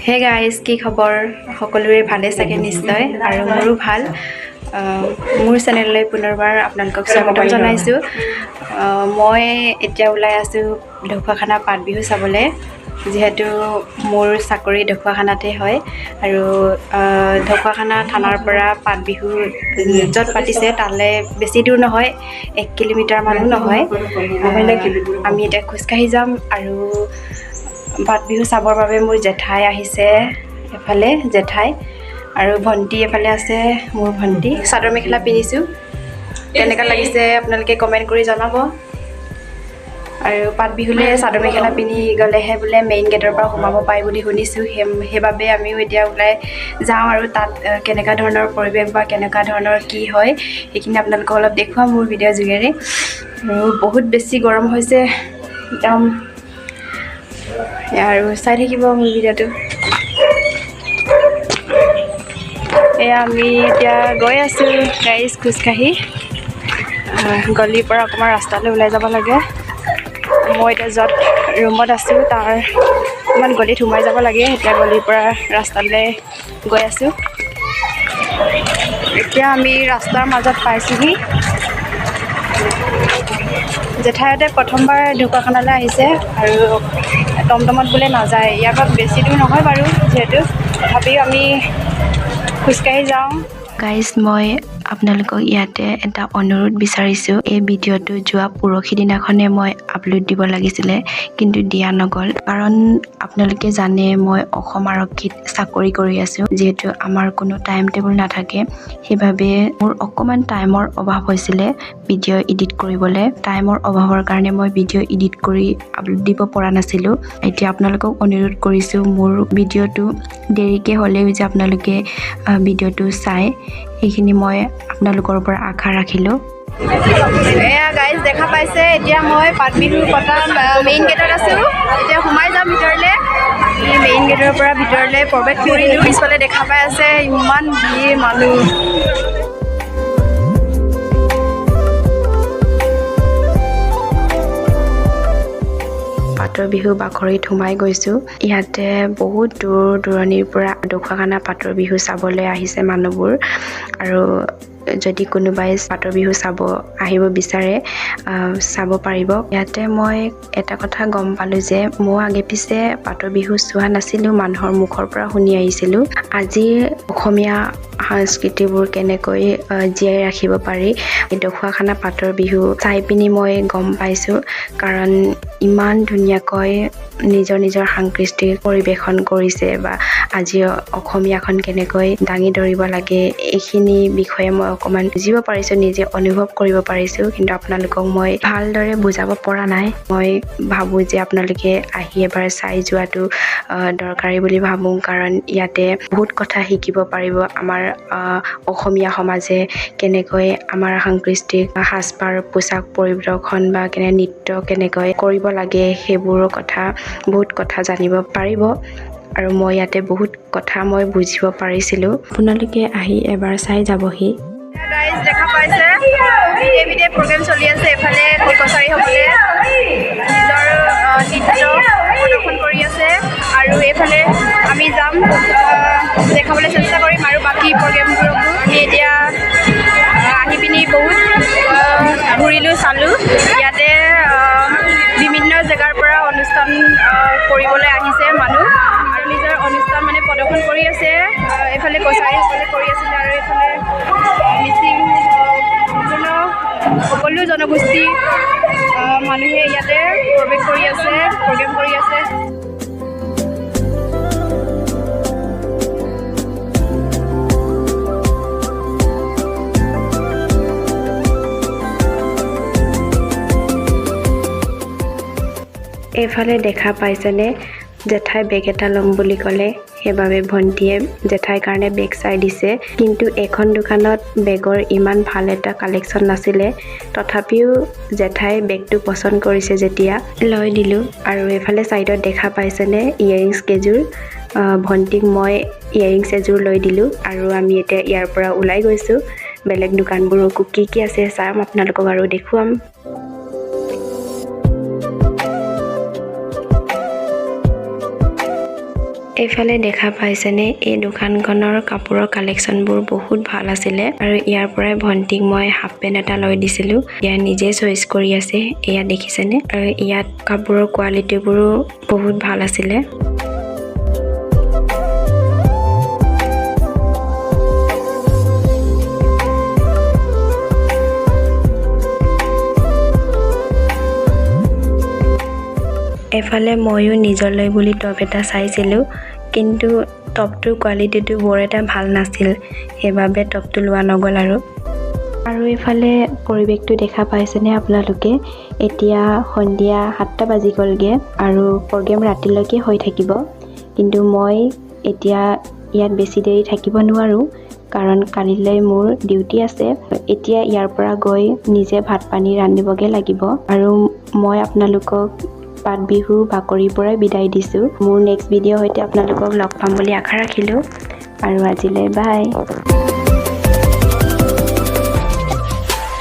Hey guys, কি খবৰ? সকলোৰে ভালে চাগে নিশ্চয়, আৰু মোৰো ভাল। মোৰ চেনেললৈ পুনৰবাৰ আপোনালোকক স্বাগতম জনাইছোঁ। মই এতিয়া ওলাই আছোঁ ঢকুৱাখানা পাত বিহু চাবলৈ, যিহেতু মোৰ চাকৰি ঢকুৱাখানাতে হয়। আৰু ঢকুৱাখানা থানাৰ পৰা পাত বিহু য'ত পাতিছে তালৈ বেছি দূৰ নহয়, 1 কিলোমিটাৰমানো নহয়। আমি এতিয়া খোজকাঢ়ি যাম আৰু পাত বিহু চাবৰ বাবে মোৰ জেঠাই আহিছে, এফালে জেঠাই আৰু ভণ্টি এফালে আছে। মোৰ ভণ্টি চাদৰ মেখেলা পিন্ধিছোঁ, কেনেকুৱা লাগিছে আপোনালোকে কমেণ্ট কৰি জনাব। আৰু পাত বিহুলৈ চাদৰ মেখেলা পিন্ধি গ'লেহে বোলে মেইন গেটৰ পৰা সোমাব পায় বুলি শুনিছোঁ। সেইবাবে আমিও এতিয়া ওলাই যাওঁ আৰু তাত কেনেকুৱা ধৰণৰ পৰিৱেশ বা কেনেকুৱা ধৰণৰ কি হয় সেইখিনি আপোনালোকক অলপ দেখুৱাম মোৰ ভিডিঅ'ৰ যোগেৰে। আৰু বহুত বেছি গৰম হৈছে একদম, আৰু চাই থাকিব মোৰ ভিডিঅ'টো। এয়া আমি এতিয়া গৈ আছোঁ গাইজ খোজকাঢ়ি। গলিৰ পৰা অকণমান ৰাস্তালৈ ওলাই যাব লাগে। মই এতিয়া য'ত ৰুমত আছোঁ তাৰ অকণমান গলিত সোমাই যাব লাগে। এতিয়া গলিৰ পৰা ৰাস্তালৈ গৈ আছোঁ। এতিয়া আমি ৰাস্তাৰ মাজত পাইছোঁহি। জেঠাইহঁতে প্ৰথমবাৰ ঢকুৱাখানালৈ আহিছে আৰু টমটমত বোলে নাযায়। ইয়াৰ পৰা বেছি দূৰ নহয় বাৰু, যিহেতু তথাপিও আমি খোজকাঢ়ি যাওঁ। গাইজ, মই আপোনালোকক ইয়াতে এটা অনুৰোধ বিচাৰিছোঁ। এই ভিডিঅ'টো যোৱা পৰহি দিনাখনে মই আপলোড দিব লাগিছিলে, কিন্তু দিয়া নগ'ল। কাৰণ আপোনালোকে জানে মই অসম আৰক্ষীত চাকৰি কৰি আছোঁ। যিহেতু আমাৰ কোনো টাইম টেবুল নাথাকে, সেইবাবে মোৰ অকণমান টাইমৰ অভাৱ হৈছিলে ভিডিঅ' এডিট কৰিবলৈ। টাইমৰ অভাৱৰ কাৰণে মই ভিডিঅ' এডিট কৰি আপলোড দিব পৰা নাছিলোঁ। এতিয়া আপোনালোকক অনুৰোধ কৰিছোঁ, মোৰ ভিডিঅ'টো দেৰিকৈ হ'লেও যে আপোনালোকে ভিডিঅ'টো চাই, সেইখিনি মই আপোনালোকৰ পৰা আশা ৰাখিলোঁ। এয়া গাইজ দেখা পাইছে, এতিয়া মই পাত বিহু পতা মেইন গেটত আছোঁ। এতিয়া সোমাই যাম ভিতৰলৈ। মেইন গেটৰ পৰা ভিতৰলৈ প্ৰৱেশ কৰিলোঁ। পিছফালে দেখা পাই আছে ইমান ভিৰ মানুহ। পাতৰ বিহু বাখৰিত সোমাই গৈছোঁ। ইয়াতে বহুত দূৰ দূৰণিৰ পৰা ঢকুৱাখানা পাতৰ বিহু চাবলৈ আহিছে মানুহবোৰ। আৰু যদি কোনোবাই পাতৰ বিহু আহিব বিচাৰে চাব পাৰিব। ইয়াতে মই এটা কথা গম পালোঁ যে মই আগে পিছে পাতৰ বিহু চোৱা নাছিলোঁ, মানুহৰ মুখৰ পৰা শুনি আহিছিলোঁ। আজিৰ অসমীয়া সংস্কৃতিবোৰ কেনেকৈ জীয়াই ৰাখিব পাৰি ঢকুৱাখানা পাতৰ বিহু চাই পিনি মই গম পাইছোঁ। কাৰণ ইমান ধুনীয়াকৈ নিজৰ নিজৰ সাংস্কৃতিক পৰিৱেশন কৰিছে, বা আজি অসমীয়াখন কেনেকৈ দাঙি ধৰিব লাগে এইখিনি বিষয়ে মই অকণমান বুজিব পাৰিছোঁ, নিজে অনুভৱ কৰিব পাৰিছোঁ। কিন্তু আপোনালোকক মই ভালদৰে বুজাব পৰা নাই। মই ভাবোঁ যে আপোনালোকে আহি এবাৰ চাই যোৱাটো দৰকাৰী বুলি ভাবোঁ। কাৰণ ইয়াতে বহুত কথা শিকিব পাৰিব। আমাৰ অসমীয়া সমাজে কেনেকৈ আমাৰ সাংস্কৃতিক সাজপাৰ পোচাক পৰিদৰ্শন বা নৃত্য কেনেকৈ কৰিব লাগে সেইবোৰৰ কথা বহুত কথা জানিব পাৰিব। আৰু মই ইয়াতে বহুত কথা মই বুজিব পাৰিছিলোঁ। আপোনালোকে আহি এবাৰ চাই যাবহি। গাইজ দেখা পাইছে বিধে প্ৰগ্ৰেম চলি আছে। এফালে কছাৰীসকলে নিজৰ নৃত্য প্ৰদৰ্শন কৰি আছে, আৰু এইফালে আমি যাম দেখাবলৈ চেষ্টা কৰিম আৰু বাকী প্ৰগ্ৰেমবোৰকো। আমি এতিয়া আহি পিনি বহুত ঘূৰিলোঁ, চালোঁ। ইয়াতে বিভিন্ন জেগাৰ পৰা অনুষ্ঠান কৰিবলৈ আহিছে মানুহ, আৰু নিজৰ অনুষ্ঠান প্ৰদৰ্শন কৰি আছে। এইফালে কছাৰীসকলে কৰি আছিলে, আৰু এইফালে মিচিং সকলো জনগোষ্ঠী মানুহে ইয়াতে প্ৰৱেশ কৰি আছে, প্ৰগ্ৰেম কৰি আছে। এইফালে দেখা পাইছেনে, জেঠাই বেগ এটা ল'ম বুলি ক'লে, সেইবাবে ভণ্টীয়ে জেঠাইৰ কাৰণে বেগ চাই দিছে। কিন্তু এখন দোকানত বেগৰ ইমান ভাল এটা কালেকশ্যন নাছিলে, তথাপিও জেঠাই বেগটো পচন্দ কৰিছে যেতিয়া লৈ দিলোঁ। আৰু এইফালে ছাইডত দেখা পাইছেনে ইয়েৰিংছ কেইযোৰ, ভণ্টীক মই ইয়েৰিংছ এযোৰ লৈ দিলোঁ। আৰু আমি এতিয়া ইয়াৰ পৰা ওলাই গৈছোঁ। বেলেগ দোকানবোৰকো কি আছে চাম, আপোনালোকক আৰু দেখুৱাম। এইফালে দেখা পাইছেনে এই দোকানখনৰ কাপোৰৰ কালেকশ্যনবোৰ বহুত ভাল আছিলে আৰু ইয়াৰ পৰাই ভণ্টিক মই হাফ পেণ্ট এটা লৈ দিছিলোঁ ইয়াৰ নিজে চইচ কৰি আছে এয়া দেখিছেনে আৰু ইয়াত কাপোৰৰ কোৱালিটিবোৰো বহুত ভাল আছিলে এফালে ময়ো নিজলৈ বুলি টপ এটা চাইছিলোঁ কিন্তু টপটোৰ কোৱালিটিটো বৰ এটা ভাল নাছিল সেইবাবে টপটো লোৱা নগ'ল আৰু এইফালে পৰিৱেশটো দেখা পাইছেনে আপোনালোকে এতিয়া সন্ধিয়া 7টা বাজি গ'লগে আৰু প্ৰগ্ৰেম ৰাতিলৈকে হৈ থাকিব কিন্তু মই এতিয়া ইয়াত বেছি দেৰি থাকিব নোৱাৰোঁ কাৰণ কালিলৈ মোৰ ডিউটি আছে এতিয়া ইয়াৰ পৰা গৈ নিজে ভাত পানী ৰান্ধিবগে লাগিব আৰু মই আপোনালোকক পাত বিহু বাকৰিৰ পৰাই বিদায় দিছোঁ মোৰ নেক্সট ভিডিঅ' সৈতে আপোনালোকক লগ পাম বুলি আশা ৰাখিলোঁ আৰু আজিলৈ বাই